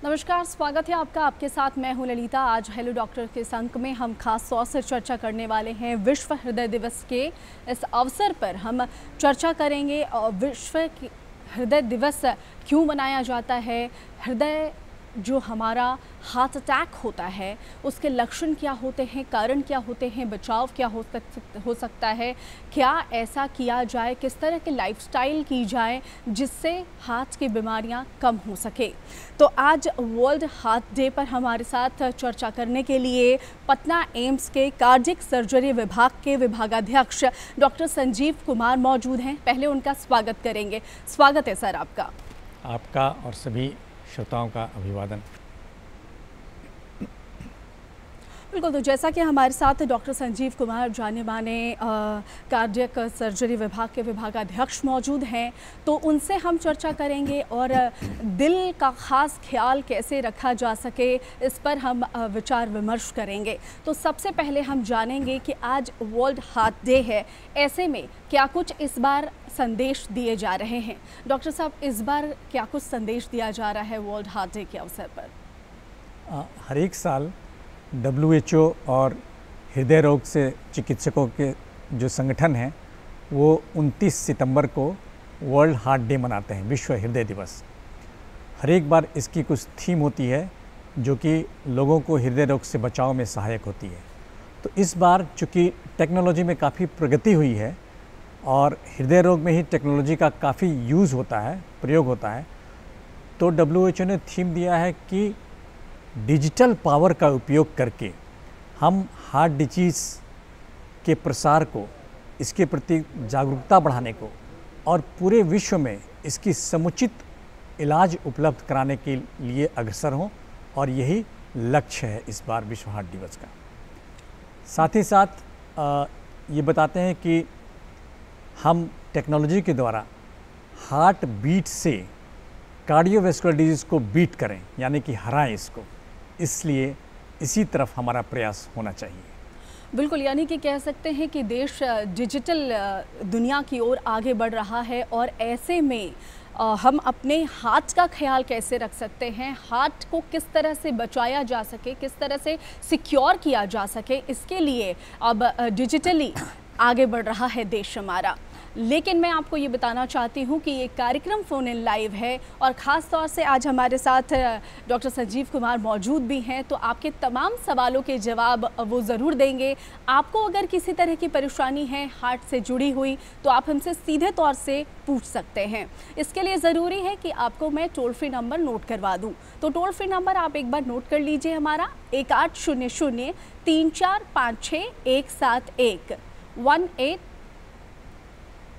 नमस्कार, स्वागत है आपका। आपके साथ मैं हूं ललिता। आज हेलो डॉक्टर के इस अंक में हम खास तौर से चर्चा करने वाले हैं विश्व हृदय दिवस के इस अवसर पर। हम चर्चा करेंगे विश्व हृदय दिवस क्यों मनाया जाता है, हृदय जो हमारा हार्ट अटैक होता है उसके लक्षण क्या होते हैं, कारण क्या होते हैं, बचाव क्या हो सकता है, क्या ऐसा किया जाए, किस तरह के लाइफस्टाइल की जाए जिससे हार्ट की बीमारियां कम हो सके। तो आज वर्ल्ड हार्ट डे पर हमारे साथ चर्चा करने के लिए पटना एम्स के कार्डियक सर्जरी विभाग के विभागाध्यक्ष डॉक्टर संजीव कुमार मौजूद हैं। पहले उनका स्वागत करेंगे। स्वागत है सर आपका। आपका और सभी श्रोताओं का अभिवादन। बिल्कुल, तो जैसा कि हमारे साथ डॉक्टर संजीव कुमार जाने माने कार्डियक सर्जरी विभाग के विभागाध्यक्ष मौजूद हैं, तो उनसे हम चर्चा करेंगे और दिल का ख़ास ख्याल कैसे रखा जा सके इस पर हम विचार विमर्श करेंगे। तो सबसे पहले हम जानेंगे कि आज वर्ल्ड हार्ट डे है, ऐसे में क्या कुछ इस बार संदेश दिए जा रहे हैं। डॉक्टर साहब, इस बार क्या कुछ संदेश दिया जा रहा है वर्ल्ड हार्ट डे के अवसर पर? हर एक साल WHO और हृदय रोग से चिकित्सकों के जो संगठन हैं वो 29 सितंबर को वर्ल्ड हार्ट डे मनाते हैं, विश्व हृदय दिवस। हर एक बार इसकी कुछ थीम होती है जो कि लोगों को हृदय रोग से बचाव में सहायक होती है। तो इस बार चूँकि टेक्नोलॉजी में काफ़ी प्रगति हुई है और हृदय रोग में ही टेक्नोलॉजी का काफ़ी यूज़ होता है, प्रयोग होता है, तो WHO ने थीम दिया है कि डिजिटल पावर का उपयोग करके हम हार्ट डिजीज़ के प्रसार को, इसके प्रति जागरूकता बढ़ाने को और पूरे विश्व में इसकी समुचित इलाज उपलब्ध कराने के लिए अग्रसर हों, और यही लक्ष्य है इस बार विश्व हार्ट दिवस का। साथ ही साथ ये बताते हैं कि हम टेक्नोलॉजी के द्वारा हार्ट बीट से कार्डियोवैस्कुलर डिजीज़ को बीट करें, यानी कि हराएं इसको। इसलिए इसी तरफ हमारा प्रयास होना चाहिए। बिल्कुल, यानी कि कह सकते हैं कि देश डिजिटल दुनिया की ओर आगे बढ़ रहा है, और ऐसे में हम अपने हार्ट का ख्याल कैसे रख सकते हैं, हार्ट को किस तरह से बचाया जा सके, किस तरह से सिक्योर किया जा सके, इसके लिए अब डिजिटली आगे बढ़ रहा है देश हमारा। लेकिन मैं आपको ये बताना चाहती हूँ कि ये कार्यक्रम फ़ोन इन लाइव है, और ख़ास तौर से आज हमारे साथ डॉक्टर संजीव कुमार मौजूद भी हैं, तो आपके तमाम सवालों के जवाब वो ज़रूर देंगे। आपको अगर किसी तरह की परेशानी है हार्ट से जुड़ी हुई, तो आप हमसे सीधे तौर से पूछ सकते हैं। इसके लिए ज़रूरी है कि आपको मैं टोल फ्री नंबर नोट करवा दूँ। तो टोल फ्री नंबर आप एक बार नोट कर लीजिए हमारा, 1800 3456 171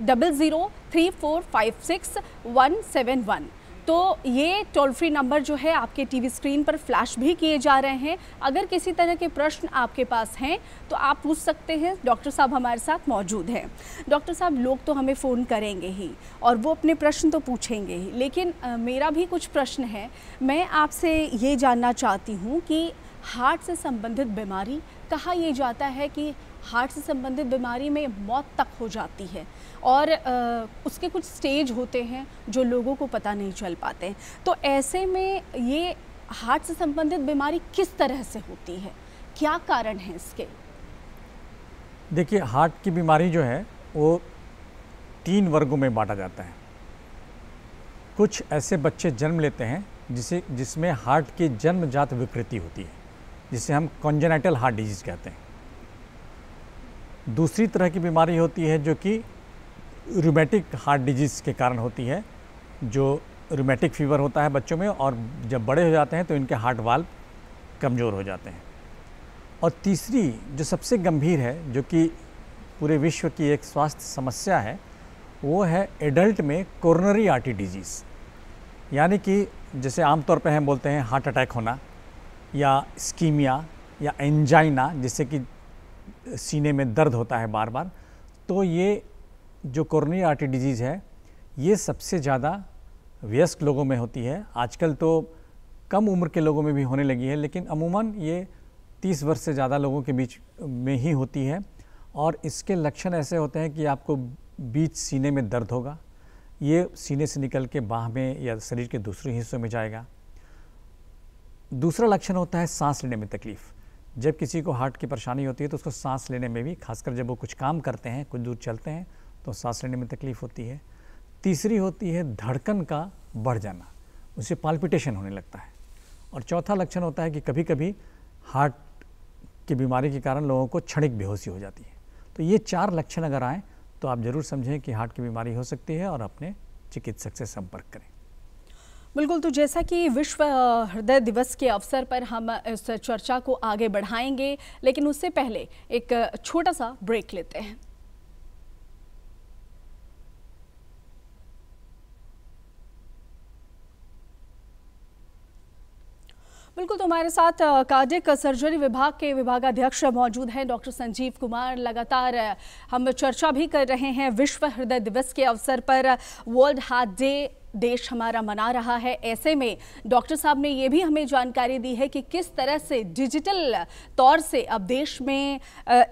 003456 तो ये टोल फ्री नंबर जो है आपके टीवी स्क्रीन पर फ्लैश भी किए जा रहे हैं। अगर किसी तरह के प्रश्न आपके पास हैं तो आप पूछ सकते हैं। डॉक्टर साहब हमारे साथ मौजूद हैं। डॉक्टर साहब, लोग तो हमें फ़ोन करेंगे ही और वो अपने प्रश्न तो पूछेंगे ही, लेकिन मेरा भी कुछ प्रश्न है। मैं आपसे ये जानना चाहती हूँ कि हार्ट से संबंधित बीमारी, कहा यह जाता है कि हार्ट से संबंधित बीमारी में मौत तक हो जाती है, और उसके कुछ स्टेज होते हैं जो लोगों को पता नहीं चल पाते हैं। तो ऐसे में ये हार्ट से संबंधित बीमारी किस तरह से होती है, क्या कारण है इसके? देखिए, हार्ट की बीमारी जो है वो 3 वर्गों में बांटा जाता है। कुछ ऐसे बच्चे जन्म लेते हैं जिसमें हार्ट की जन्मजात विकृति होती है, जिसे हम कॉन्जेनाइटल हार्ट डिजीज़ कहते हैं। दूसरी तरह की बीमारी होती है जो कि रूमेटिक हार्ट डिजीज़ के कारण होती है, जो रूमेटिक फीवर होता है बच्चों में, और जब बड़े हो जाते हैं तो इनके हार्ट वाल्व कमज़ोर हो जाते हैं। और तीसरी जो सबसे गंभीर है, जो कि पूरे विश्व की एक स्वास्थ्य समस्या है, वो है एडल्ट में कोरोनरी आर्टरी डिजीज़, यानी कि जैसे आमतौर पे हम बोलते हैं हार्ट अटैक होना, या इस्कीमिया, या एंजाइना, जिससे कि सीने में दर्द होता है बार बार। तो ये जो कोरोनरी आर्टरी डिजीज़ है ये सबसे ज़्यादा वयस्क लोगों में होती है। आजकल तो कम उम्र के लोगों में भी होने लगी है, लेकिन अमूमन ये 30 वर्ष से ज़्यादा लोगों के बीच में ही होती है। और इसके लक्षण ऐसे होते हैं कि आपको बीच सीने में दर्द होगा, ये सीने से निकल के बाह में या शरीर के दूसरे हिस्सों में जाएगा। दूसरा लक्षण होता है सांस लेने में तकलीफ़। जब किसी को हार्ट की परेशानी होती है तो उसको सांस लेने में भी, खासकर जब वो कुछ काम करते हैं, कुछ दूर चलते हैं, तो सांस लेने में तकलीफ़ होती है। तीसरी होती है धड़कन का बढ़ जाना, उससे पाल्पिटेशन होने लगता है। और चौथा लक्षण होता है कि कभी कभी हार्ट की बीमारी के कारण लोगों को क्षणिक बेहोशी हो जाती है। तो ये 4 लक्षण अगर आएँ तो आप ज़रूर समझें कि हार्ट की बीमारी हो सकती है और अपने चिकित्सक से संपर्क करें। बिल्कुल, तो जैसा कि विश्व हृदय दिवस के अवसर पर हम इस चर्चा को आगे बढ़ाएंगे, लेकिन उससे पहले एक छोटा सा ब्रेक लेते हैं। बिल्कुल, तो हमारे साथ कार्डियक सर्जरी विभाग के विभागाध्यक्ष मौजूद हैं डॉक्टर संजीव कुमार। लगातार हम चर्चा भी कर रहे हैं विश्व हृदय दिवस के अवसर पर। वर्ल्ड हार्ट डे देश हमारा मना रहा है। ऐसे में डॉक्टर साहब ने ये भी हमें जानकारी दी है कि किस तरह से डिजिटल तौर से अब देश में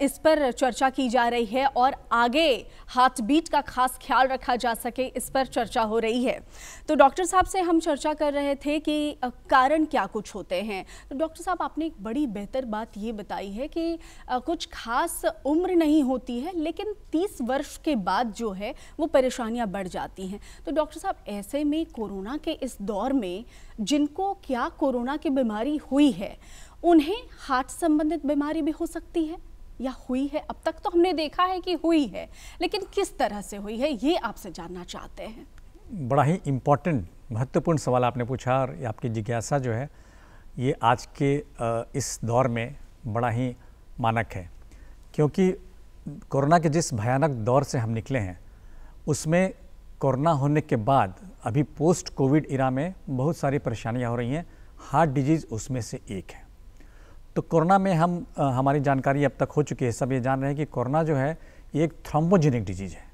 इस पर चर्चा की जा रही है और आगे हार्ट बीट का खास ख्याल रखा जा सके, इस पर चर्चा हो रही है। तो डॉक्टर साहब से हम चर्चा कर रहे थे कि कारण क्या कुछ होते हैं। तो डॉक्टर साहब, आपने एक बड़ी बेहतर बात ये बताई है कि कुछ खास उम्र नहीं होती है, लेकिन 30 वर्ष के बाद जो है वो परेशानियां बढ़ जाती हैं। तो डॉक्टर साहब, ऐसे में कोरोना के इस दौर में जिनको क्या कोरोना की बीमारी हुई है, उन्हें हार्ट संबंधित बीमारी भी हो सकती है या हुई है? अब तक तो हमने देखा है कि हुई है, लेकिन किस तरह से हुई है ये आपसे जानना चाहते हैं। बड़ा ही इम्पोर्टेंट, महत्वपूर्ण सवाल आपने पूछा और आपकी जिज्ञासा जो है ये आज के इस दौर में बड़ा ही मानक है, क्योंकि कोरोना के जिस भयानक दौर से हम निकले हैं उसमें कोरोना होने के बाद अभी पोस्ट कोविड इरा में बहुत सारी परेशानियां हो रही हैं। हार्ट डिजीज़ उसमें से एक है। तो कोरोना में हमारी जानकारी अब तक हो चुकी है, सब ये जान रहे हैं कि कोरोना जो है ये एक थ्रोम्बोजेनिक डिजीज़ है।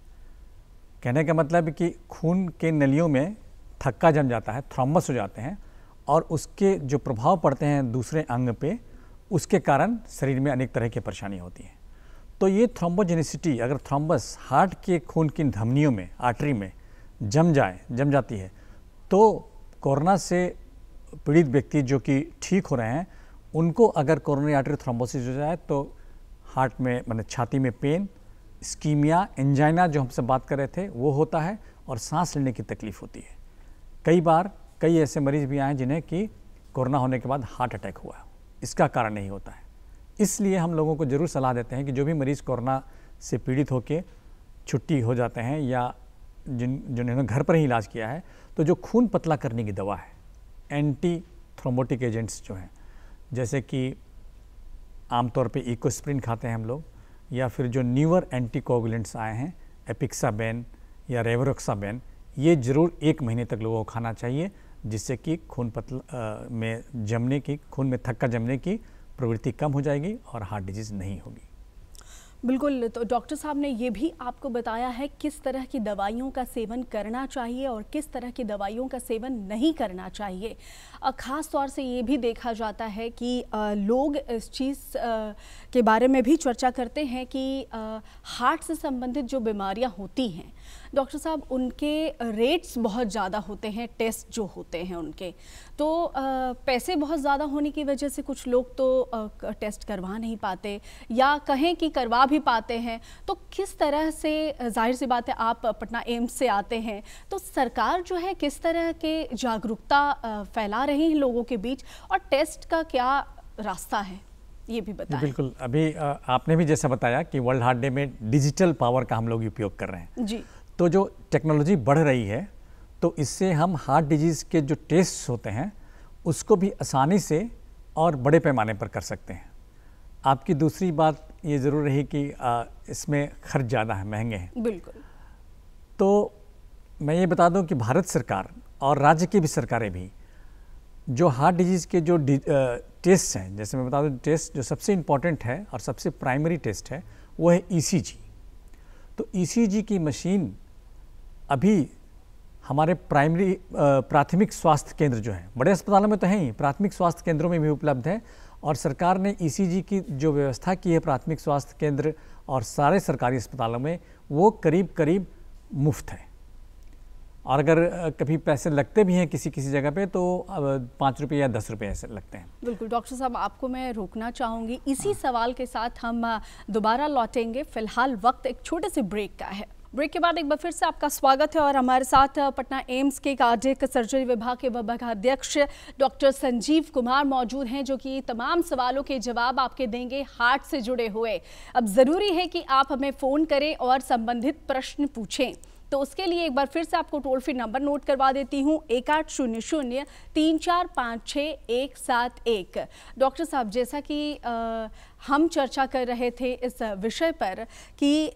कहने का मतलब है कि खून के नलियों में थक्का जम जाता है, थ्रोम्बस हो जाते हैं और उसके जो प्रभाव पड़ते हैं दूसरे अंग पे, उसके कारण शरीर में अनेक तरह की परेशानी होती हैं। तो ये थ्रोम्बोजेनिसिटी, अगर थ्रोम्बस हार्ट के खून की धमनियों में, आर्टरी में जम जाती है, तो कोरोना से पीड़ित व्यक्ति जो कि ठीक हो रहे हैं उनको अगर कोरोनरी आर्टरी थ्रोम्बोसिस हो जाए तो हार्ट में, मतलब छाती में पेन, इस्कीमिया, एंजाइना जो हमसे बात कर रहे थे वो होता है और सांस लेने की तकलीफ होती है। कई ऐसे मरीज भी आए जिन्हें कि कोरोना होने के बाद हार्ट अटैक हुआ, इसका कारण नहीं होता है। इसलिए हम लोगों को ज़रूर सलाह देते हैं कि जो भी मरीज़ कोरोना से पीड़ित होकर छुट्टी हो जाते हैं या जिन्होंने घर पर ही इलाज किया है, तो जो खून पतला करने की दवा है, एंटी थ्रोम्बोटिक एजेंट्स जो हैं, जैसे कि आमतौर पे इकोस्प्रिन खाते हैं हम लोग, या फिर जो न्यूअर एंटीकोगुलेंट्स आए हैं, एपिक्साबेन या रेवरोक्साबेन, ये ज़रूर 1 महीने तक लोगों को खाना चाहिए, जिससे कि खून में थक्का जमने की प्रवृत्ति कम हो जाएगी और हार्ट डिजीज़ नहीं होगी। बिल्कुल, तो डॉक्टर साहब ने ये भी आपको बताया है किस तरह की दवाइयों का सेवन करना चाहिए और किस तरह की दवाइयों का सेवन नहीं करना चाहिए। ख़ास तौर से ये भी देखा जाता है कि लोग इस चीज़ के बारे में भी चर्चा करते हैं कि हार्ट से संबंधित जो बीमारियां होती हैं डॉक्टर साहब, उनके रेट्स बहुत ज़्यादा होते हैं, टेस्ट जो होते हैं उनके, तो पैसे बहुत ज़्यादा होने की वजह से कुछ लोग तो टेस्ट करवा नहीं पाते या कहें कि करवा भी पाते हैं। तो किस तरह से, जाहिर सी बात है आप पटना एम्स से आते हैं, तो सरकार जो है किस तरह के जागरूकता फैला रही है लोगों के बीच और टेस्ट का क्या रास्ता है, ये भी बताएं। बिल्कुल, अभी आपने भी जैसा बताया कि वर्ल्ड हार्ट डे में डिजिटल पावर का हम लोग उपयोग कर रहे हैं जी। तो जो टेक्नोलॉजी बढ़ रही है तो इससे हम हार्ट डिजीज़ के जो टेस्ट होते हैं उसको भी आसानी से और बड़े पैमाने पर कर सकते हैं। आपकी दूसरी बात ये ज़रूर रही कि इसमें खर्च ज़्यादा है, महंगे हैं। बिल्कुल। तो मैं ये बता दूं कि भारत सरकार और राज्य की भी सरकारें भी जो हार्ट डिजीज़ के जो टेस्ट हैं, जैसे मैं बता दूं, टेस्ट जो सबसे इम्पॉर्टेंट है और सबसे प्राइमरी टेस्ट है वो है ECG। तो ECG की मशीन अभी हमारे प्राथमिक स्वास्थ्य केंद्र जो हैं, बड़े अस्पतालों में तो हैं ही, प्राथमिक स्वास्थ्य केंद्रों में भी उपलब्ध है और सरकार ने ECG की जो व्यवस्था की है प्राथमिक स्वास्थ्य केंद्र और सारे सरकारी अस्पतालों में, वो करीब मुफ्त है। और अगर कभी पैसे लगते भी हैं किसी किसी जगह पे तो 5 रुपये या 10 रुपये ऐसे लगते हैं। बिल्कुल डॉक्टर साहब, आपको मैं रोकना चाहूँगी, इसी सवाल के साथ हम दोबारा लौटेंगे। फिलहाल वक्त एक छोटे से ब्रेक का है। ब्रेक के बाद एक बार फिर से आपका स्वागत है और हमारे साथ पटना एम्स के कार्डियक सर्जरी विभाग के विभागाध्यक्ष डॉक्टर संजीव कुमार मौजूद हैं, जो कि तमाम सवालों के जवाब आपके देंगे हार्ट से जुड़े हुए। अब ज़रूरी है कि आप हमें फ़ोन करें और संबंधित प्रश्न पूछें, तो उसके लिए एक बार फिर से आपको टोल फ्री नंबर नोट करवा देती हूँ, 1800-3456-171। डॉक्टर साहब, जैसा कि हम चर्चा कर रहे थे इस विषय पर कि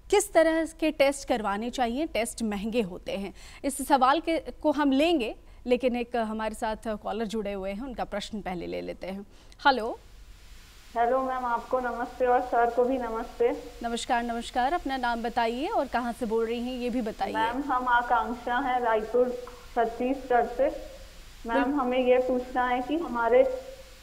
किस तरह के टेस्ट करवाने चाहिए, टेस्ट महंगे होते हैं, इस सवाल को हम लेंगे, लेकिन एक हमारे साथ कॉलर जुड़े हुए हैं, उनका प्रश्न पहले ले लेते हैं। हेलो मैम, आपको नमस्ते और सर को भी नमस्ते। नमस्कार। नमस्कार, अपना नाम बताइए और कहाँ से बोल रही हैं ये भी बताइए। मैम, हम आकांक्षा हैं रायपुर छत्तीसगढ़ से। मैम, हमें ये पूछना है कि हमारे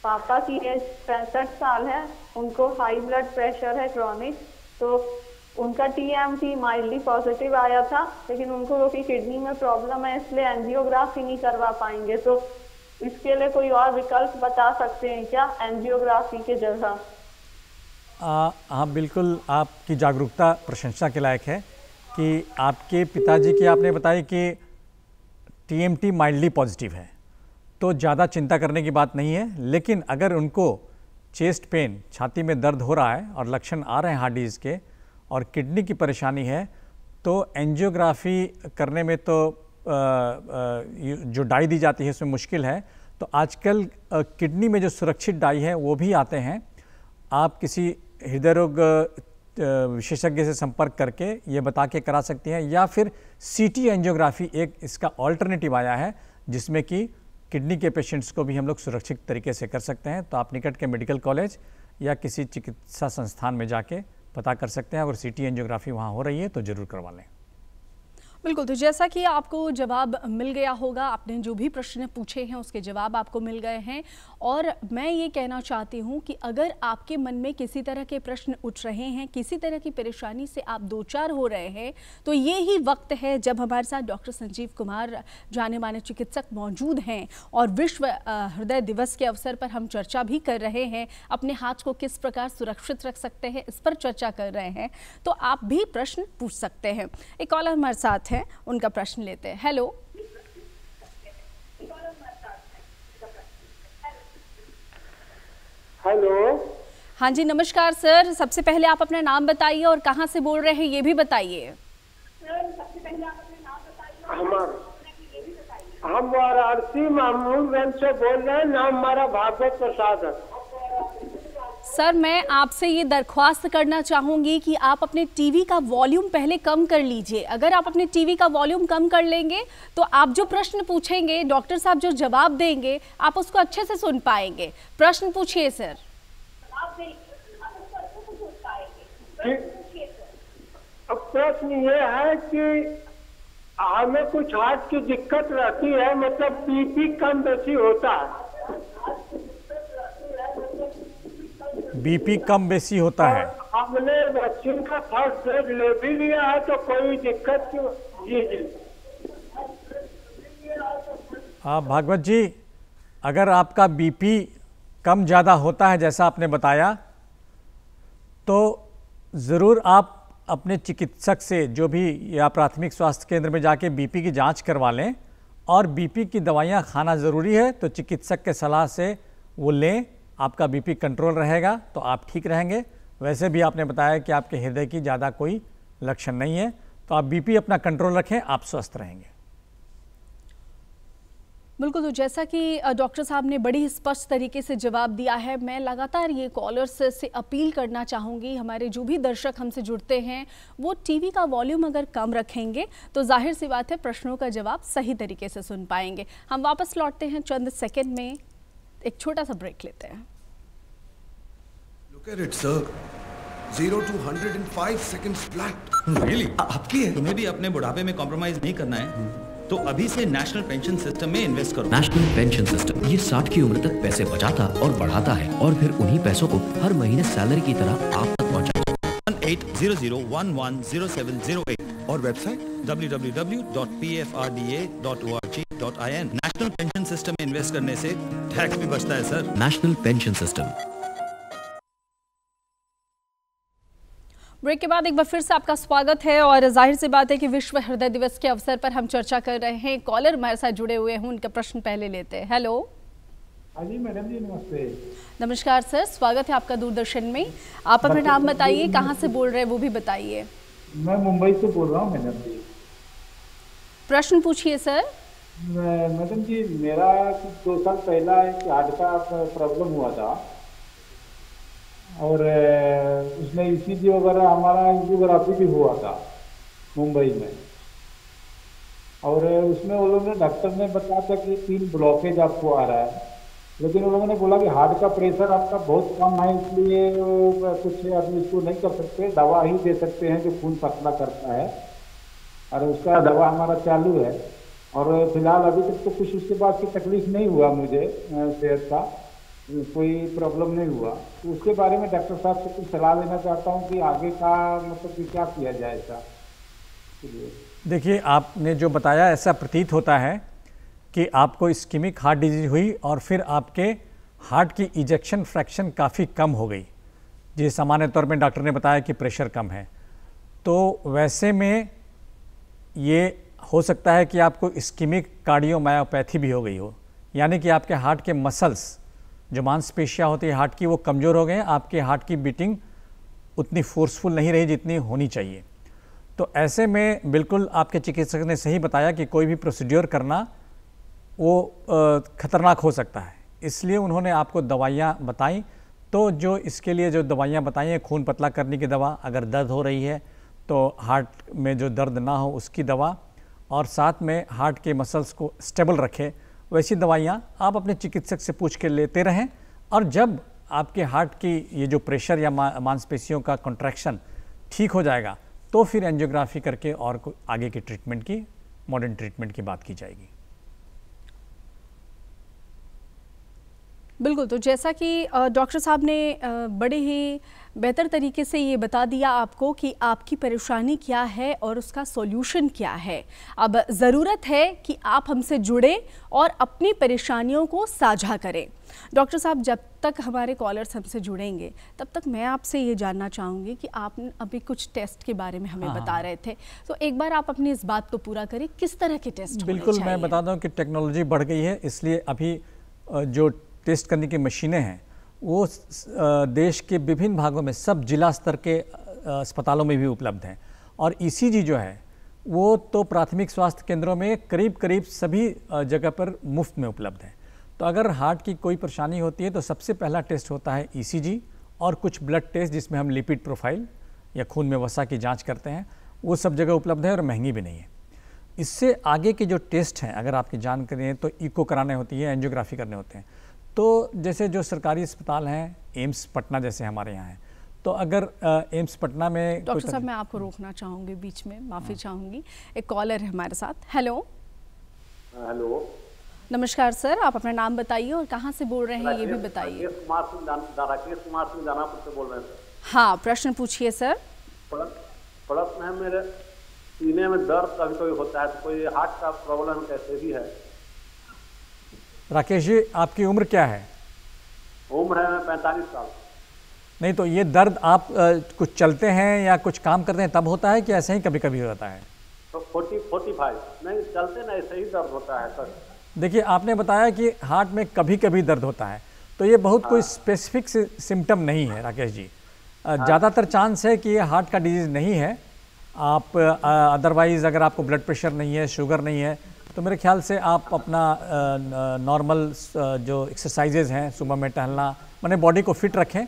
पापा की एज 65 साल है, उनको हाई ब्लड प्रेशर है क्रॉनिक, तो उनका TMT माइल्डली पॉजिटिव आया था, लेकिन उनको की किडनी में प्रॉब्लम है, इसलिए एंजियोग्राफी नहीं करवा पाएंगे, तो इसके लिए कोई और विकल्प बता सकते हैं क्या एंजियोग्राफी के जगह? हाँ बिल्कुल, आपकी जागरूकता प्रशंसा के लायक है कि आपके पिताजी की आपने बताया कि TMT माइल्डली पॉजिटिव है, तो ज़्यादा चिंता करने की बात नहीं है। लेकिन अगर उनको चेस्ट पेन, छाती में दर्द हो रहा है और लक्षण आ रहे हैं हार्ट डिजीज़ के और किडनी की परेशानी है, तो एंजियोग्राफी करने में तो जो डाई दी जाती है उसमें मुश्किल है। तो आजकल किडनी में जो सुरक्षित डाई है वो भी आते हैं। आप किसी हृदय रोग विशेषज्ञ से संपर्क करके ये बता के करा सकती हैं, या फिर CT एंजियोग्राफी एक इसका ऑल्टरनेटिव आया है, जिसमें कि किडनी के पेशेंट्स को भी हम लोग सुरक्षित तरीके से कर सकते हैं। तो आप निकट के मेडिकल कॉलेज या किसी चिकित्सा संस्थान में जाके पता कर सकते हैं। अगर CT एंजियोग्राफी वहाँ हो रही है तो ज़रूर करवा लें। बिल्कुल, तो जैसा कि आपको जवाब मिल गया होगा, आपने जो भी प्रश्न पूछे हैं उसके जवाब आपको मिल गए हैं। और मैं ये कहना चाहती हूँ कि अगर आपके मन में किसी तरह के प्रश्न उठ रहे हैं, किसी तरह की परेशानी से आप दो चार हो रहे हैं, तो ये ही वक्त है जब हमारे साथ डॉक्टर संजीव कुमार जाने माने चिकित्सक मौजूद हैं और विश्व हृदय दिवस के अवसर पर हम चर्चा भी कर रहे हैं, अपने हाथ को किस प्रकार सुरक्षित रख सकते हैं इस पर चर्चा कर रहे हैं, तो आप भी प्रश्न पूछ सकते हैं। एक कॉलर हमारे साथ है, उनका प्रश्न लेते हैं। Hello hello. हाँ जी, नमस्कार सर। सबसे पहले आप अपना नाम बताइए और कहाँ से बोल रहे हैं ये भी बताइए। हम वाराणसी मामूलगंज से बोल रहे हैं, नाम हमारा भागवत प्रसाद है। सर, मैं आपसे ये दरख्वास्त करना चाहूँगी कि आप अपने टीवी का वॉल्यूम पहले कम कर लीजिए। अगर आप अपने टीवी का वॉल्यूम कम कर लेंगे तो आप जो प्रश्न पूछेंगे, डॉक्टर साहब जो जवाब देंगे, आप उसको अच्छे से सुन पाएंगे। प्रश्न पूछिए सर। अब प्रश्न ये है कि हमें कुछ हार्ट की दिक्कत रहती है, मतलब BP कम बेसी होता है। BP कम बेसी होता है। हमने वैक्सीन का फर्स्ट डोज ले भी लिया है, तो कोई दिक्कत क्यों? जी जी। भागवत जी, अगर आपका BP कम ज़्यादा होता है जैसा आपने बताया, तो ज़रूर आप अपने चिकित्सक से जो भी या प्राथमिक स्वास्थ्य केंद्र में जाके BP की जांच करवा लें, और BP की दवाइयाँ खाना ज़रूरी है तो चिकित्सक के सलाह से वो लें। आपका BP कंट्रोल रहेगा तो आप ठीक रहेंगे। वैसे भी आपने बताया कि आपके हृदय की ज़्यादा कोई लक्षण नहीं है, तो आप BP अपना कंट्रोल रखें, आप स्वस्थ रहेंगे। बिल्कुल, तो जैसा कि डॉक्टर साहब ने बड़ी स्पष्ट तरीके से जवाब दिया है, मैं लगातार ये कॉलर्स से अपील करना चाहूँगी, हमारे जो भी दर्शक हमसे जुड़ते हैं वो टीवी का वॉल्यूम अगर कम रखेंगे तो जाहिर सी बात है प्रश्नों का जवाब सही तरीके से सुन पाएंगे। हम वापस लौटते हैं चंद सेकंड में, एक छोटा सा ब्रेक लेते हैं। Look at it, sir. 0 to 100 in 5 seconds flat. Really? आपकी है। तुम्हें भी अपने बुढ़ापे में कॉम्प्रोमाइज नहीं करना है, तो अभी से नेशनल पेंशन सिस्टम में इन्वेस्ट करो। नेशनल पेंशन सिस्टम, ये 60 की उम्र तक पैसे बचाता और बढ़ाता है, और फिर उन्हीं पैसों को हर महीने सैलरी की तरह आप तक पहुंचाता है। 1800 110708 और website www.pfrda.org.in। National pension system में इन्वेस्ट करने से टैक्स भी बचता है sir. National pension system. Break के बाद एक बार फिर से आपका स्वागत है और जाहिर सी बात है कि विश्व हृदय दिवस के अवसर पर हम चर्चा कर रहे हैं। कॉलर हमारे साथ जुड़े हुए हैं, उनका प्रश्न पहले लेते हैं। हेलो। हाँ जी मैडम जी, नमस्ते। नमस्कार सर, स्वागत है आपका दूरदर्शन में। आप अपना नाम बताइए, कहाँ से बोल रहे हैं वो भी बताइए। मैं मुंबई से बोल रहा हूँ मैडम जी। प्रश्न पूछिए सर। मैडम जी, मेरा 2 साल पहला एक हार्ट का प्रॉब्लम हुआ था और उसमें ECG वगैरह, हमारा एंजियोग्राफी भी हुआ था मुंबई में। और उसमें वो लोगों ने, डॉक्टर ने बताया था कि 3 ब्लॉकेज आपको आ रहा है, लेकिन उन लोगों ने बोला कि हार्ट का प्रेशर आपका बहुत कम है, इसलिए कुछ अभी इसको नहीं कर सकते, दवा ही दे सकते हैं जो खून पतला करता है, और उसका दवा हमारा चालू है। और फिलहाल अभी तक तो कुछ उसके बाद की तकलीफ नहीं हुआ मुझे, सेहत का कोई प्रॉब्लम नहीं हुआ। तो उसके बारे में डॉक्टर साहब से कुछ सलाह लेना चाहता हूँ कि आगे का मतलब कि क्या किया जाए ऐसा। देखिए, आपने जो बताया ऐसा प्रतीत होता है कि आपको इस्कीमिक हार्ट डिजीज हुई और फिर आपके हार्ट की इजेक्शन फ्रैक्शन काफ़ी कम हो गई, जी सामान्य तौर पे डॉक्टर ने बताया कि प्रेशर कम है। तो वैसे में ये हो सकता है कि आपको इस्कीमिक कार्डियोमायोपैथी भी हो गई हो, यानी कि आपके हार्ट के मसल्स, जो मांसपेशियाँ होती है हार्ट की, वो कमज़ोर हो गए हैं, आपके हार्ट की बीटिंग उतनी फोर्सफुल नहीं रही जितनी होनी चाहिए। तो ऐसे में बिल्कुल आपके चिकित्सक ने सही बताया कि कोई भी प्रोसीड्योर करना वो ख़तरनाक हो सकता है, इसलिए उन्होंने आपको दवाइयाँ बताई। तो जो इसके लिए जो दवाइयाँ बताई हैं, खून पतला करने की दवा, अगर दर्द हो रही है तो हार्ट में जो दर्द ना हो उसकी दवा, और साथ में हार्ट के मसल्स को स्टेबल रखे, वैसी दवाइयाँ आप अपने चिकित्सक से पूछ के लेते रहें। और जब आपके हार्ट की ये जो प्रेशर या मांसपेशियों का कॉन्ट्रैक्शन ठीक हो जाएगा तो फिर एंजियोग्राफी करके और आगे की ट्रीटमेंट की, मॉडर्न ट्रीटमेंट की बात की जाएगी। बिल्कुल, तो जैसा कि डॉक्टर साहब ने बड़े ही बेहतर तरीके से ये बता दिया आपको कि आपकी परेशानी क्या है और उसका सॉल्यूशन क्या है। अब ज़रूरत है कि आप हमसे जुड़ें और अपनी परेशानियों को साझा करें। डॉक्टर साहब, जब तक हमारे कॉलर्स हमसे जुड़ेंगे तब तक मैं आपसे ये जानना चाहूँगी कि आप अभी कुछ टेस्ट के बारे में हमें बता रहे थे, तो एक बार आप अपनी इस बात को पूरा करें, किस तरह के टेस्ट होने बिल्कुल, चाहिए? मैं बता दूँ कि टेक्नोलॉजी बढ़ गई है, इसलिए अभी जो टेस्ट करने की मशीनें हैं वो देश के विभिन्न भागों में, सब जिला स्तर के अस्पतालों में भी उपलब्ध हैं। और ECG जो है वो तो प्राथमिक स्वास्थ्य केंद्रों में करीब सभी जगह पर मुफ्त में उपलब्ध है। तो अगर हार्ट की कोई परेशानी होती है तो सबसे पहला टेस्ट होता है ECG और कुछ ब्लड टेस्ट जिसमें हम लिपिड प्रोफाइल या खून में वसा की जाँच करते हैं, वो सब जगह उपलब्ध है और महंगी भी नहीं है। इससे आगे के जो टेस्ट हैं, अगर आपकी जानकारी है तो इको कराने होती है, एंजियोग्राफी करने होते हैं। तो जैसे जो सरकारी अस्पताल हैं, एम्स पटना जैसे हमारे यहाँ हैं, तो अगर एम्स पटना में डॉक्टर साहब, मैं आपको रोकना चाहूँगी बीच में, माफ़ी चाहूँगी। एक कॉलर है हमारे साथ। हेलो। हेलो, नमस्कार सर, आप अपना नाम बताइए और कहाँ से बोल रहे हैं ये भी बताइए। राकेश कुमार सिंह दानापुर से बोल रहे हैं सर। हाँ, प्रश्न पूछिए सर। प्रश्न है, मेरे सीने में दर्द कभी कभी होता है, तो कोई हार्ट का प्रॉब्लम कैसे भी है? राकेश जी, आपकी उम्र क्या है? उम्र है 45 साल। नहीं, तो ये दर्द आप कुछ चलते हैं या कुछ काम करते हैं तब होता है कि ऐसे ही कभी कभी होता है? तो 45 नहीं चलते ना, ऐसे ही दर्द होता है सर। देखिए, आपने बताया कि हार्ट में कभी कभी दर्द होता है, तो ये बहुत कोई स्पेसिफिक सिम्टम नहीं है राकेश जी। ज़्यादातर चांस है कि ये हार्ट का डिजीज़ नहीं है। आप अदरवाइज़ अगर आपको ब्लड प्रेशर नहीं है, शुगर नहीं है, तो मेरे ख्याल से आप अपना नॉर्मल जो एक्सरसाइजेज हैं, सुबह में टहलना, माने बॉडी को फिट रखें।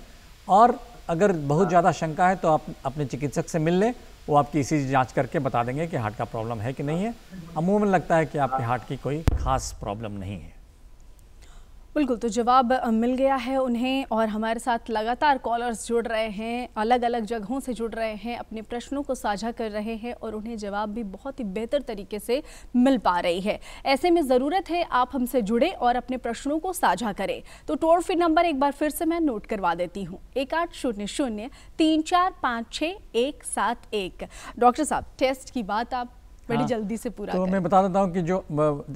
और अगर बहुत ज़्यादा शंका है तो आप अपने चिकित्सक से मिल लें, वो आपकी ECG जांच करके बता देंगे कि हार्ट का प्रॉब्लम है कि नहीं है। अमूमन लगता है कि आपके हार्ट की कोई खास प्रॉब्लम नहीं है। बिल्कुल, तो जवाब मिल गया है उन्हें और हमारे साथ लगातार कॉलर्स जुड़ रहे हैं, अलग अलग जगहों से जुड़ रहे हैं, अपने प्रश्नों को साझा कर रहे हैं और उन्हें जवाब भी बहुत ही बेहतर तरीके से मिल पा रही है। ऐसे में ज़रूरत है आप हमसे जुड़े और अपने प्रश्नों को साझा करें। तो टोल फ्री नंबर एक बार फिर से मैं नोट करवा देती हूँ, 1800-3456171। डॉक्टर साहब, टेस्ट की बात आप बड़ी जल्दी से पूरा तो करें। मैं बता देता हूँ कि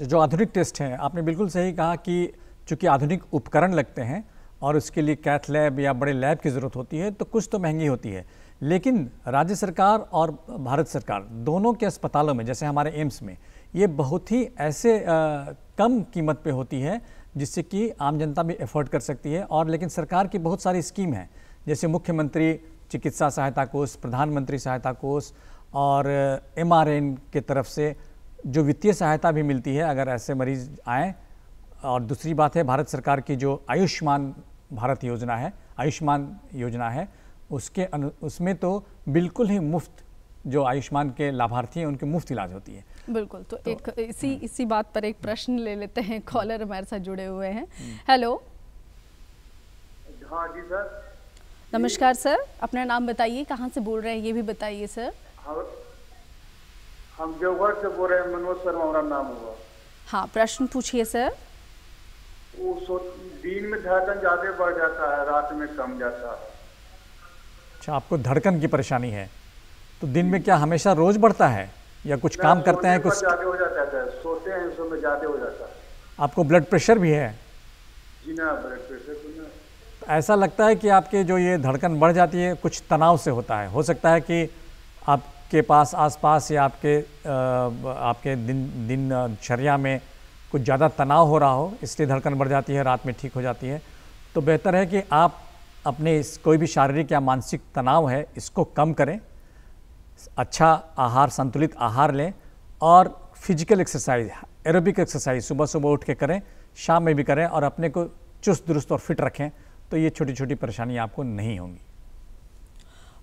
जो आधुनिक टेस्ट हैं, आपने बिल्कुल सही कहा कि चूँकि आधुनिक उपकरण लगते हैं और उसके लिए कैथ लैब या बड़े लैब की ज़रूरत होती है, तो कुछ तो महंगी होती है, लेकिन राज्य सरकार और भारत सरकार दोनों के अस्पतालों में, जैसे हमारे एम्स में, ये बहुत ही ऐसे कम कीमत पे होती है जिससे कि आम जनता भी एफोर्ड कर सकती है। और लेकिन सरकार की बहुत सारी स्कीम है, जैसे मुख्यमंत्री चिकित्सा सहायता कोष, प्रधानमंत्री सहायता कोष और MRN के तरफ से जो वित्तीय सहायता भी मिलती है अगर ऐसे मरीज आएँ। और दूसरी बात है, भारत सरकार की जो आयुष्मान भारत योजना है, आयुष्मान योजना है, उसमें तो बिल्कुल ही मुफ्त जो आयुष्मान के लाभार्थी हैं उनके मुफ्त इलाज होती है। बिल्कुल, तो एक इसी बात पर एक प्रश्न ले लेते हैं, कॉलर हमारे साथ जुड़े हुए हैं। हेलो। हाँ जी सर। नमस्कार सर, अपना नाम बताइए, कहाँ से बोल रहे हैं ये भी बताइए सर। हम देवघर से बोल रहे हैं, मनोज शर्मा हमारा नाम हुआ। हाँ, प्रश्न पूछिए सर। वो दिन में धड़कन ज्यादा बढ़ जाता है, रात में कम जाता है। अच्छा, आपको धड़कन की परेशानी है, तो दिन में क्या हमेशा रोज बढ़ता है या कुछ काम करते हैं कुछ ज्यादा हो जाता है, सोते हैं उसमें ज्यादा हो जाता है। आपको ब्लड प्रेशर भी है? जी ना, ब्लड प्रेशर तो ना। ऐसा लगता है कि आपके जो ये धड़कन बढ़ जाती है कुछ तनाव से होता है। हो सकता है कि आपके पास आसपास या आपके दिनचर्या में कुछ ज़्यादा तनाव हो रहा हो, इसलिए धड़कन बढ़ जाती है, रात में ठीक हो जाती है। तो बेहतर है कि आप अपने कोई भी शारीरिक या मानसिक तनाव है इसको कम करें, अच्छा आहार, संतुलित आहार लें और फिजिकल एक्सरसाइज, एरोबिक एक्सरसाइज सुबह सुबह उठ के करें, शाम में भी करें और अपने को चुस्त दुरुस्त और फिट रखें, तो ये छोटी छोटी परेशानियाँ आपको नहीं होंगी।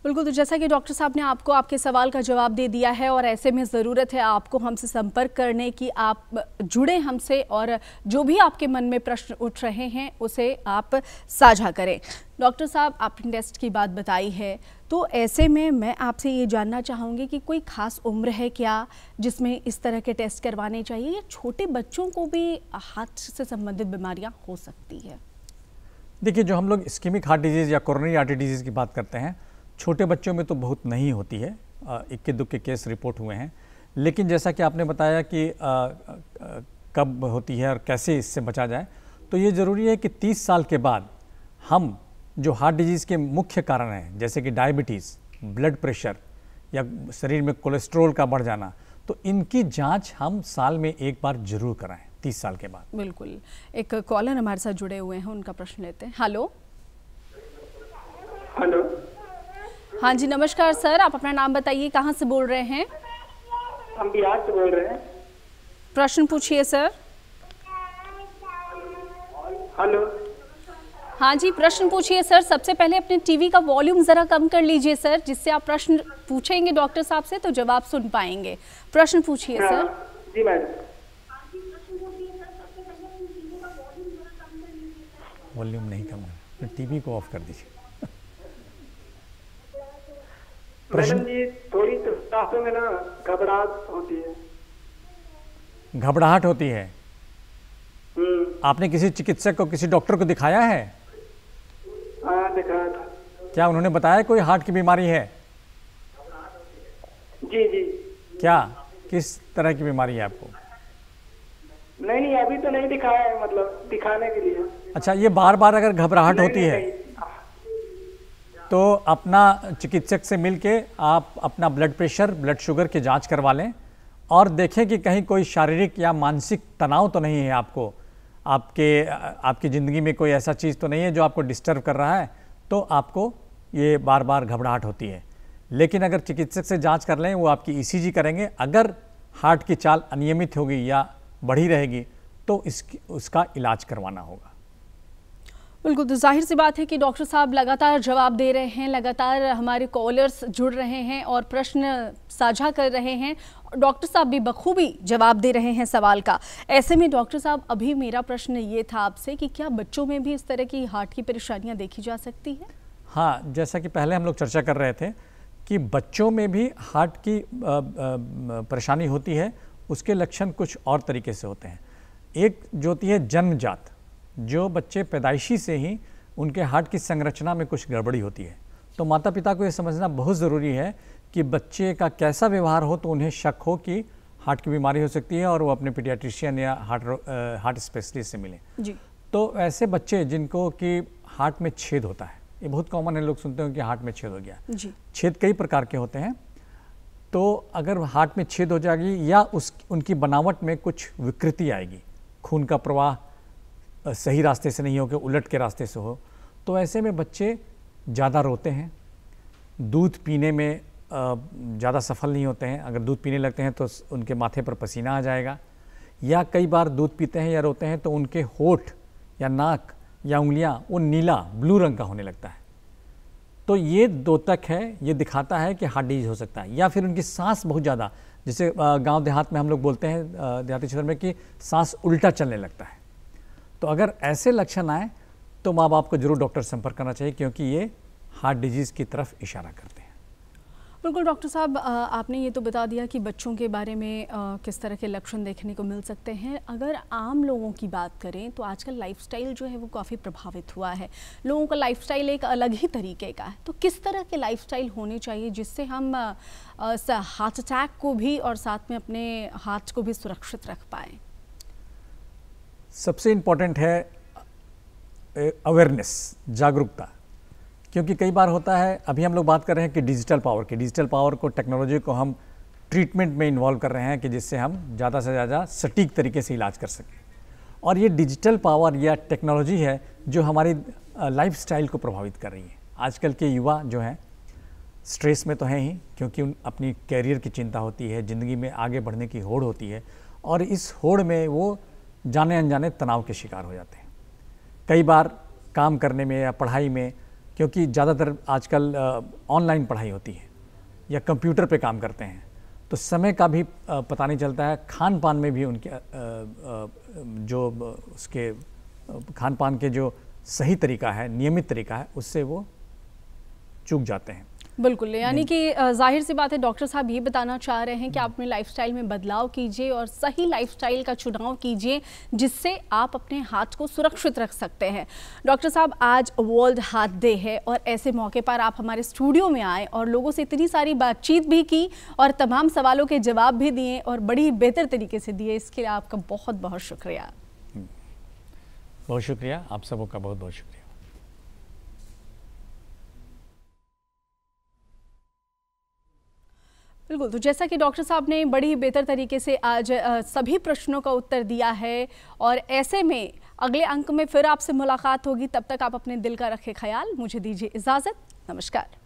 बिल्कुल, तो जैसा कि डॉक्टर साहब ने आपको आपके सवाल का जवाब दे दिया है और ऐसे में ज़रूरत है आपको हमसे संपर्क करने की, आप जुड़े हमसे और जो भी आपके मन में प्रश्न उठ रहे हैं उसे आप साझा करें। डॉक्टर साहब, आपने टेस्ट की बात बताई है, तो ऐसे में मैं आपसे ये जानना चाहूँगी कि कोई ख़ास उम्र है क्या जिसमें इस तरह के टेस्ट करवाने चाहिए, या छोटे बच्चों को भी हार्ट से संबंधित बीमारियाँ हो सकती है? देखिए, जो हम लोग इस्केमिक हार्ट डिजीज़ या कोरोनरी आर्टरी डिजीज़ की बात करते हैं, छोटे बच्चों में तो बहुत नहीं होती है, इक्के दुक्के केस रिपोर्ट हुए हैं। लेकिन जैसा कि आपने बताया कि कब होती है और कैसे इससे बचा जाए, तो ये ज़रूरी है कि 30 साल के बाद हम जो हार्ट डिजीज़ के मुख्य कारण हैं, जैसे कि डायबिटीज़, ब्लड प्रेशर या शरीर में कोलेस्ट्रॉल का बढ़ जाना, तो इनकी जांच हम साल में एक बार जरूर कराएं 30 साल के बाद। बिल्कुल, एक कॉलर हमारे साथ जुड़े हुए हैं, उनका प्रश्न लेते हैं। हेलो। हेलो। हाँ जी, नमस्कार सर, आप अपना नाम बताइए, कहाँ से बोल रहे हैं? हम बिहार से बोल रहे हैं। प्रश्न पूछिए सर। हेलो। हाँ जी, प्रश्न पूछिए सर। सबसे पहले अपने टीवी का वॉल्यूम ज़रा कम कर लीजिए सर, जिससे आप प्रश्न पूछेंगे डॉक्टर साहब से तो जवाब सुन पाएंगे। प्रश्न पूछिए सर। जी मैडम। वॉल्यूम नहीं कम है, टीवी को ऑफ कर दीजिए। मैडम जी, थोड़ी सांसों में ना घबराहट होती है। घबराहट होती है? आपने किसी चिकित्सक को, किसी डॉक्टर को दिखाया है? हाँ, दिखाया था। क्या उन्होंने बताया कोई हार्ट की बीमारी है? जी जी। क्या, किस तरह की बीमारी है आपको? नहीं, अभी तो नहीं दिखाया है, मतलब दिखाने के लिए। अच्छा, ये बार बार अगर घबराहट होती है तो अपना चिकित्सक से मिलके आप अपना ब्लड प्रेशर, ब्लड शुगर की जांच करवा लें और देखें कि कहीं कोई शारीरिक या मानसिक तनाव तो नहीं है आपको, आपकी ज़िंदगी में कोई ऐसा चीज़ तो नहीं है जो आपको डिस्टर्ब कर रहा है, तो आपको ये बार बार घबराहट होती है। लेकिन अगर चिकित्सक से जांच कर लें, वो आपकी ECG करेंगे, अगर हार्ट की चाल अनियमित होगी या बढ़ी रहेगी तो उसका इलाज करवाना होगा। बिल्कुल, तो जाहिर सी बात है कि डॉक्टर साहब लगातार जवाब दे रहे हैं, लगातार हमारे कॉलर्स जुड़ रहे हैं और प्रश्न साझा कर रहे हैं। डॉक्टर साहब भी बखूबी जवाब दे रहे हैं सवाल का। ऐसे में डॉक्टर साहब, अभी मेरा प्रश्न ये था आपसे कि क्या बच्चों में भी इस तरह की हार्ट की परेशानियां देखी जा सकती हैं? हाँ, जैसा कि पहले हम लोग चर्चा कर रहे थे कि बच्चों में भी हार्ट की परेशानी होती है। उसके लक्षण कुछ और तरीके से होते हैं। एक जो होती है जन्मजात, जो बच्चे पैदाइशी से ही उनके हार्ट की संरचना में कुछ गड़बड़ी होती है, तो माता पिता को ये समझना बहुत ज़रूरी है कि बच्चे का कैसा व्यवहार हो तो उन्हें शक हो कि हार्ट की बीमारी हो सकती है और वो अपने पीडियाट्रिशियन या हार्ट स्पेशलिस्ट से मिलें। जी। तो ऐसे बच्चे जिनको कि हार्ट में छेद होता है, ये बहुत कॉमन है, लोग सुनते हैं कि हार्ट में छेद हो गया। जी। छेद कई प्रकार के होते हैं, तो अगर हार्ट में छेद हो जाएगी या उनकी बनावट में कुछ विकृति आएगी, खून का प्रवाह सही रास्ते से नहीं हो कि उलट के रास्ते से हो, तो ऐसे में बच्चे ज़्यादा रोते हैं, दूध पीने में ज़्यादा सफल नहीं होते हैं। अगर दूध पीने लगते हैं तो उनके माथे पर पसीना आ जाएगा, या कई बार दूध पीते हैं या रोते हैं तो उनके होठ या नाक या उंगलियां वो नीला ब्लू रंग का होने लगता है। तो ये द्योतक है, ये दिखाता है कि हार्ट डिजीज हो सकता है। या फिर उनकी सांस बहुत ज़्यादा, जैसे गांव देहात में हम लोग बोलते हैं, देहाती क्षेत्र में, कि सांस उल्टा चलने लगता है। तो अगर ऐसे लक्षण आए तो माँ बाप को जरूर डॉक्टर से संपर्क करना चाहिए, क्योंकि ये हार्ट डिजीज़ की तरफ इशारा करते हैं। बिल्कुल डॉक्टर साहब, आपने ये तो बता दिया कि बच्चों के बारे में किस तरह के लक्षण देखने को मिल सकते हैं। अगर आम लोगों की बात करें तो आजकल लाइफस्टाइल जो है वो काफ़ी प्रभावित हुआ है। लोगों का लाइफस्टाइल एक अलग ही तरीके का है, तो किस तरह के लाइफस्टाइल होने चाहिए जिससे हम हार्ट अटैक को भी और साथ में अपने हार्ट को भी सुरक्षित रख पाएँ? सबसे इम्पॉर्टेंट है अवेयरनेस, जागरूकता। क्योंकि कई बार होता है, अभी हम लोग बात कर रहे हैं कि डिजिटल पावर की, डिजिटल पावर को, टेक्नोलॉजी को हम ट्रीटमेंट में इन्वॉल्व कर रहे हैं कि जिससे हम ज़्यादा से ज़्यादा सटीक तरीके से इलाज कर सकें। और ये डिजिटल पावर या टेक्नोलॉजी है जो हमारी लाइफस्टाइल को प्रभावित कर रही है। आजकल के युवा जो हैं स्ट्रेस में तो हैं ही, क्योंकि अपनी कैरियर की चिंता होती है, ज़िंदगी में आगे बढ़ने की होड़ होती है, और इस होड़ में वो जाने अनजाने तनाव के शिकार हो जाते हैं। कई बार काम करने में या पढ़ाई में, क्योंकि ज़्यादातर आजकल ऑनलाइन पढ़ाई होती है या कंप्यूटर पे काम करते हैं, तो समय का भी पता नहीं चलता है। खान पान में भी उनके जो उसके खान पान के जो सही तरीका है, नियमित तरीका है, उससे वो चूक जाते हैं। बिल्कुल, यानी कि जाहिर सी बात है डॉक्टर साहब ये बताना चाह रहे हैं कि आप अपने लाइफस्टाइल में बदलाव कीजिए और सही लाइफस्टाइल का चुनाव कीजिए जिससे आप अपने हार्ट को सुरक्षित रख सकते हैं। डॉक्टर साहब, आज वर्ल्ड हार्ट डे है और ऐसे मौके पर आप हमारे स्टूडियो में आए और लोगों से इतनी सारी बातचीत भी की और तमाम सवालों के जवाब भी दिए और बड़ी बेहतर तरीके से दिए। इसके लिए आपका बहुत बहुत शुक्रिया। बहुत शुक्रिया, आप सबों का बहुत बहुत शुक्रिया। बिल्कुल, तो जैसा कि डॉक्टर साहब ने बड़ी बेहतर तरीके से आज सभी प्रश्नों का उत्तर दिया है, और ऐसे में अगले अंक में फिर आपसे मुलाकात होगी। तब तक आप अपने दिल का रखें ख्याल। मुझे दीजिए इजाज़त। नमस्कार।